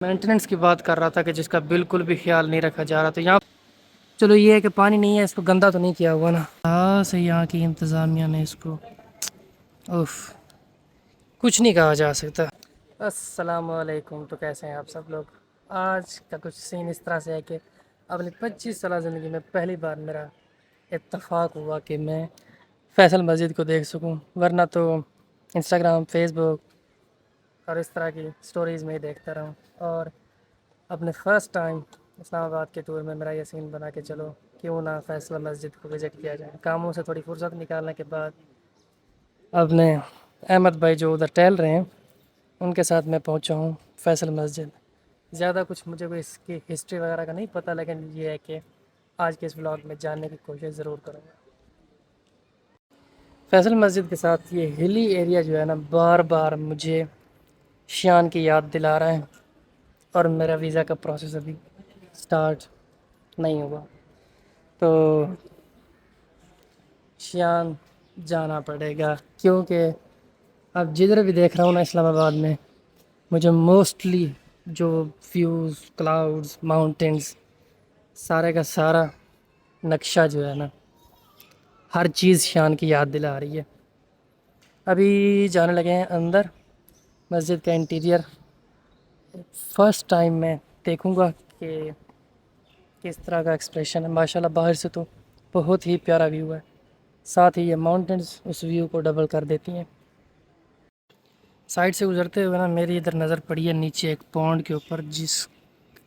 Maintenance کی بات کر رہا تھا کہ جس کا بالکل بھی خیال نہیں رکھا جا رہا، تو یہاں چلو یہ ہے کہ پانی نہیں ہے، اس کو گندا تو نہیں کیا ہوا نا، ہاں سے یہاں کی انتظامیہ نے اس کو کچھ نہیں کہا جا سکتا۔ السلام علیکم، تو کیسے ہیں آپ سب لوگ؟ آج کا کچھ سین اس طرح سے ہے کہ اپنی 25 سالہ زندگی میں پہلی بار میرا اتفاق ہوا کہ میں فیصل مسجد کو دیکھ سکوں، ورنہ تو انسٹاگرام، فیس بک اور اس طرح کی سٹوریز میں ہی دیکھتا رہا ہوں، اور اپنے فرسٹ ٹائم اسلام آباد کے ٹور میں میرا یہ سین بنا کہ چلو کیوں نہ فیصل مسجد کو وزٹ کیا جائے۔ کاموں سے تھوڑی فرصت نکالنے کے بعد اپنے احمد بھائی جو ادھر ٹہل رہے ہیں ان کے ساتھ میں پہنچا ہوں فیصل مسجد۔ زیادہ کچھ مجھے کوئی اس کی ہسٹری وغیرہ کا نہیں پتہ، لیکن یہ ہے کہ آج کے اس ولاگ میں جاننے کی کوشش ضرور کروں گا۔ فیصل مسجد کے ساتھ یہ ہلی ایریا جو ہے نا، بار بار مجھے شیان کی یاد دلا رہا ہے، اور میرا ویزا کا پروسیس ابھی سٹارٹ نہیں ہوا، تو شیان جانا پڑے گا، کیونکہ اب جدھر بھی دیکھ رہا ہوں نا اسلام آباد میں، مجھے موسٹلی جو ویوز، کلاؤڈز، ماؤنٹینز، سارے کا سارا نقشہ جو ہے نا، ہر چیز شیان کی یاد دلا رہی ہے۔ ابھی جانے لگے ہیں اندر مسجد کا انٹیریئر۔ فرسٹ ٹائم میں دیکھوں گا کہ کس طرح کا ایکسپریشن ہے۔ ماشاءاللہ باہر سے تو بہت ہی پیارا ویو ہے، ساتھ ہی یہ ماؤنٹینز اس ویو کو ڈبل کر دیتی ہیں۔ سائڈ سے گزرتے ہوئے نا میری ادھر نظر پڑی ہے نیچے ایک پونڈ کے اوپر، جس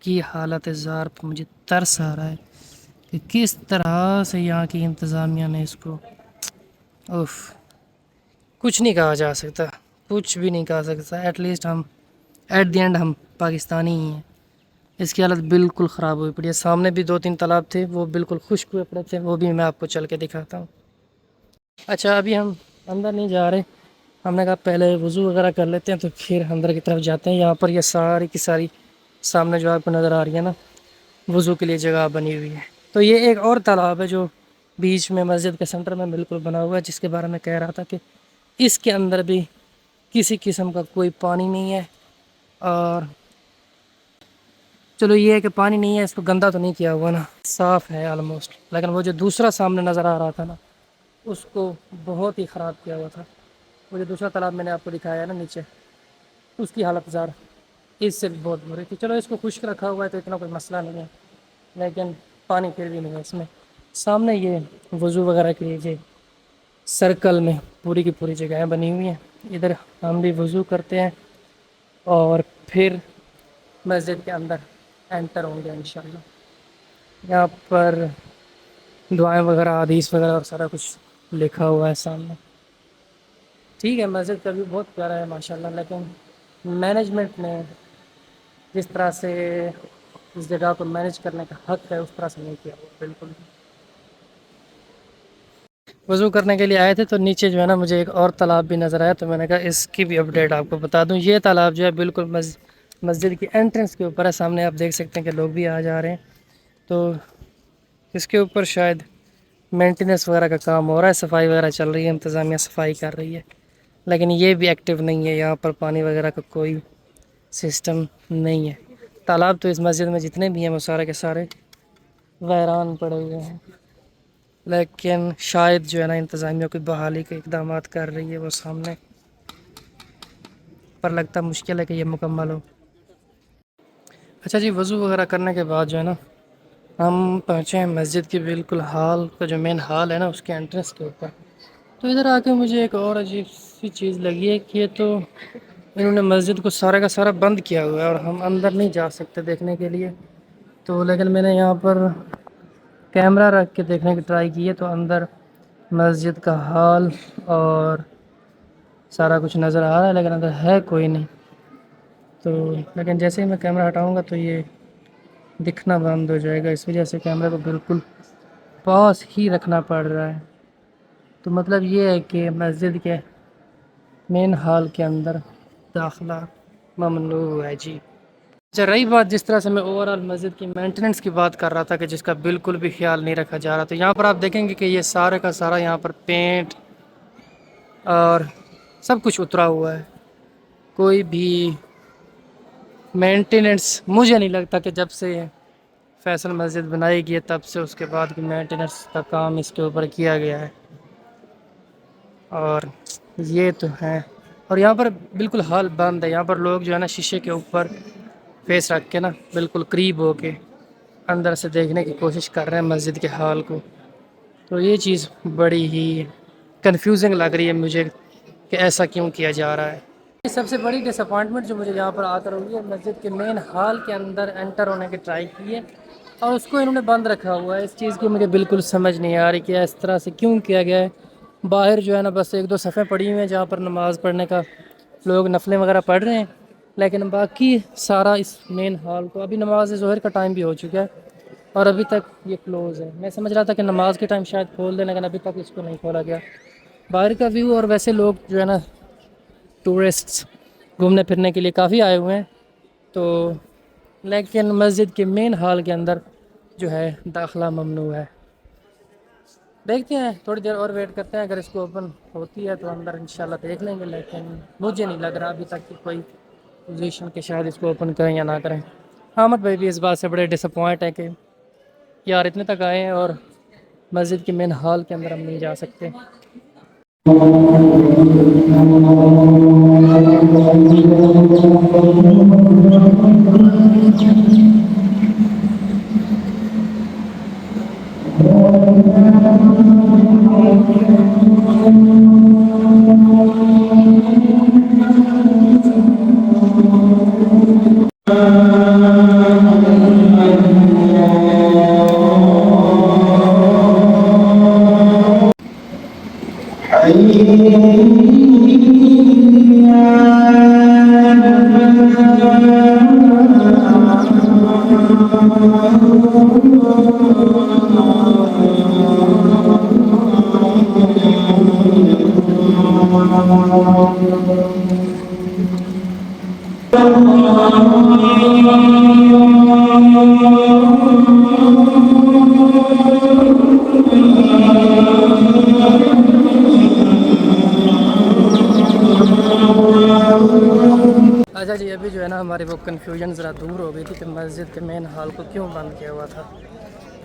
کی حالت زار پر مجھے ترس آ رہا ہے کہ کس طرح سے یہاں کی انتظامیہ نے اس کو کچھ نہیں کہا جا سکتا، کچھ بھی نہیں کہا سکتا۔ ایٹ لیسٹ ہم ایٹ دی اینڈ ہم پاکستانی ہی ہیں۔ اس کی حالت بالکل خراب ہوئی پڑی ہے۔ سامنے بھی 2-3 تالاب تھے، وہ بالکل خشک ہوئے پڑے تھے، وہ بھی میں آپ کو چل کے دکھاتا ہوں۔ اچھا ابھی ہم اندر نہیں جا رہے، ہم نے کہا پہلے وضو وغیرہ کر لیتے ہیں تو پھر اندر کی طرف جاتے ہیں۔ یہاں پر یہ ساری کی ساری سامنے جو آپ کو نظر آ رہی ہے نا، وضو کے لیے جگہ بنی ہوئی ہے۔ تو یہ ایک اور تالاب ہے جو بیچ میں مسجد کے سینٹر میں بالکل بنا ہوا ہے، جس کے بارے میں کہہ رہا تھا کہ اس کے اندر بھی کسی قسم کا کوئی پانی نہیں ہے، اور چلو یہ ہے کہ پانی نہیں ہے، اس کو گندا تو نہیں کیا ہوا نا، صاف ہے آلموسٹ، لیکن وہ جو دوسرا سامنے نظر آ رہا تھا نا، اس کو بہت ہی خراب کیا ہوا تھا۔ وہ جو دوسرا تالاب میں نے آپ کو دکھایا ہے نا نیچے، اس کی حالت زار اس سے بہت بری تھی۔ چلو اس کو خشک رکھا ہوا ہے تو اتنا کوئی مسئلہ نہیں ہے، لیکن پانی پھر بھی نہیں ہے اس میں۔ سامنے یہ وضو وغیرہ کے لیے سرکل میں پوری کی پوری جگہیں بنی ہوئی ہیں، ادھر ہم بھی وضو کرتے ہیں اور پھر مسجد کے اندر انٹر ہوں گے انشاءاللہ۔ یہاں پر دعائیں وغیرہ، حدیث وغیرہ اور سارا کچھ لکھا ہوا ہے سامنے۔ ٹھیک ہے، مسجد کا بھی بہت پیارا ہے ماشاءاللہ، لیکن مینجمنٹ نے جس طرح سے اس جگہ کو مینیج کرنے کا حق ہے، اس طرح سے نہیں کیا ہوا بالکل بھی۔ وضو کرنے کے لیے آئے تھے تو نیچے جو ہے نا مجھے ایک اور تالاب بھی نظر آیا، تو میں نے کہا اس کی بھی اپڈیٹ آپ کو بتا دوں۔ یہ تالاب جو ہے بالکل مسجد کی انٹرنس کے اوپر ہے، سامنے آپ دیکھ سکتے ہیں کہ لوگ بھی آ جا رہے ہیں، تو اس کے اوپر شاید مینٹیننس وغیرہ کا کام ہو رہا ہے، صفائی وغیرہ چل رہی ہے، انتظامیہ صفائی کر رہی ہے، لیکن یہ بھی ایکٹیو نہیں ہے، یہاں پر پانی وغیرہ کا کوئی سسٹم نہیں ہے۔ تالاب تو اس مسجد میں جتنے بھی ہیں وہ سارے کے سارے ویران پڑے ہوئے ہیں، لیکن شاید جو ہے نا انتظامیہ کوئی بحالی کے اقدامات کر رہی ہے، وہ سامنے پر لگتا مشکل ہے کہ یہ مکمل ہو۔ اچھا جی، وضو وغیرہ کرنے کے بعد جو ہے نا ہم پہنچے ہیں مسجد کی بالکل ہال کا جو مین ہال ہے نا، اس کے انٹرنس کے اوپر۔ تو ادھر آ کے مجھے ایک اور عجیب سی چیز لگی ہے کہ یہ تو انہوں نے مسجد کو سارا کا سارا بند کیا ہوا ہے، اور ہم اندر نہیں جا سکتے دیکھنے کے لیے۔ تو لیکن میں نے یہاں پر کیمرہ رکھ کے دیکھنے کی ٹرائی کی ہے، تو اندر مسجد کا ہال اور سارا کچھ نظر آ رہا ہے، لیکن اندر ہے کوئی نہیں۔ تو لیکن جیسے ہی میں کیمرہ ہٹاؤں گا تو یہ دکھنا بند ہو جائے گا، اس وجہ سے کیمرہ کو بالکل پاس ہی رکھنا پڑ رہا ہے۔ تو مطلب یہ ہے کہ مسجد کے مین ہال کے اندر داخلہ ممنوع ہے جی۔ اچھا، رہی بات جس طرح سے میں اوورآل مسجد کی مینٹیننس کی بات کر رہا تھا کہ جس کا بالکل بھی خیال نہیں رکھا جا رہا، تو یہاں پر آپ دیکھیں گے کہ یہ سارے کا سارا یہاں پر پینٹ اور سب کچھ اترا ہوا ہے، کوئی بھی مینٹیننس مجھے نہیں لگتا کہ جب سے فیصل مسجد بنائی گئی ہے تب سے اس کے بعد کی مینٹیننس کا کام اس کے اوپر کیا گیا ہے، اور یہ تو ہے. اور یہاں پر بالکل حال بند ہے، یہاں پر لوگ جو ہے نا شیشے کے اوپر فیس رکھ کے نا بالکل قریب ہو کے اندر سے دیکھنے کی کوشش کر رہے ہیں مسجد کے حال کو. تو یہ چیز بڑی ہی کنفیوزنگ لگ رہی ہے مجھے کہ ایسا کیوں کیا جا رہا ہے. سب سے بڑی ڈس اپوائنٹمنٹ جو مجھے یہاں پر آ کر ہوئی ہے، مسجد کے مین ہال کے اندر انٹر ہونے کی ٹرائی کی ہے اور اس کو انہوں نے بند رکھا ہوا ہے. اس چیز کی مجھے بالکل سمجھ نہیں آ رہی کہ اس طرح سے کیوں کیا گیا ہے. باہر جو ہے نا بس ایک دو صفحے پڑھی ہوئی ہیں جہاں پر نماز پڑھنے کا لوگ نفلیں وغیرہ پڑھ رہے ہیں، لیکن باقی سارا اس مین ہال کو ابھی نماز ظہر کا ٹائم بھی ہو چکا ہے اور ابھی تک یہ کلوز ہے. میں سمجھ رہا تھا کہ نماز کے ٹائم شاید کھول دیں، لیکن ابھی تک اس کو نہیں کھولا گیا. باہر کا ویو اور ویسے لوگ جو ہے نا ٹورسٹس گھومنے پھرنے کے لیے کافی آئے ہوئے ہیں، تو لیکن مسجد کے مین ہال کے اندر جو ہے داخلہ ممنوع ہے. دیکھتے ہیں تھوڑی دیر اور ویٹ کرتے ہیں، اگر اس کو اوپن ہوتی ہے تو اندر انشاءاللہ دیکھ لیں گے، لیکن مجھے نہیں لگ رہا ابھی تک کہ کوئی پوزیشن کے شاید اس کو اوپن کریں یا نہ کریں. احمد بھائی بھی اس بات سے بڑے ڈس اپوائنٹ ہے کہ یار اتنے تک آئے ہیں اور مسجد کے مین ہال کے اندر ہم نہیں جا سکتے. اچھا جی، ابھی جو ہے نا ہماری وہ کنفیوژن ذرا دور ہو گئی تھی کہ مسجد کے مین ہال کو کیوں بند کیا ہوا تھا.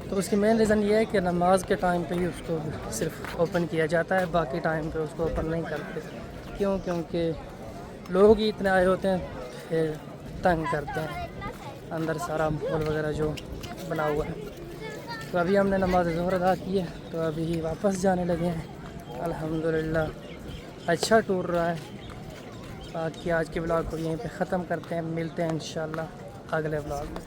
تو اس کی مین ریزن یہ ہے کہ نماز کے ٹائم پہ ہی اس کو صرف اوپن کیا جاتا ہے، باقی ٹائم پہ اس کو اوپن نہیں کرتے. کیونکہ لوگ ہی اتنے آئے ہوتے ہیں پھر تنگ کرتے ہیں اندر سارا ماحول وغیرہ جو بنا ہوا ہے. تو ابھی ہم نے نماز ظہر ادا کی ہے تو ابھی واپس جانے لگے ہیں. الحمدللہ اچھا ٹور رہا ہے. باقی آج کے بلاگ کو یہیں پہ ختم کرتے ہیں، ملتے ہیں انشاءاللہ اگلے بلاگ میں.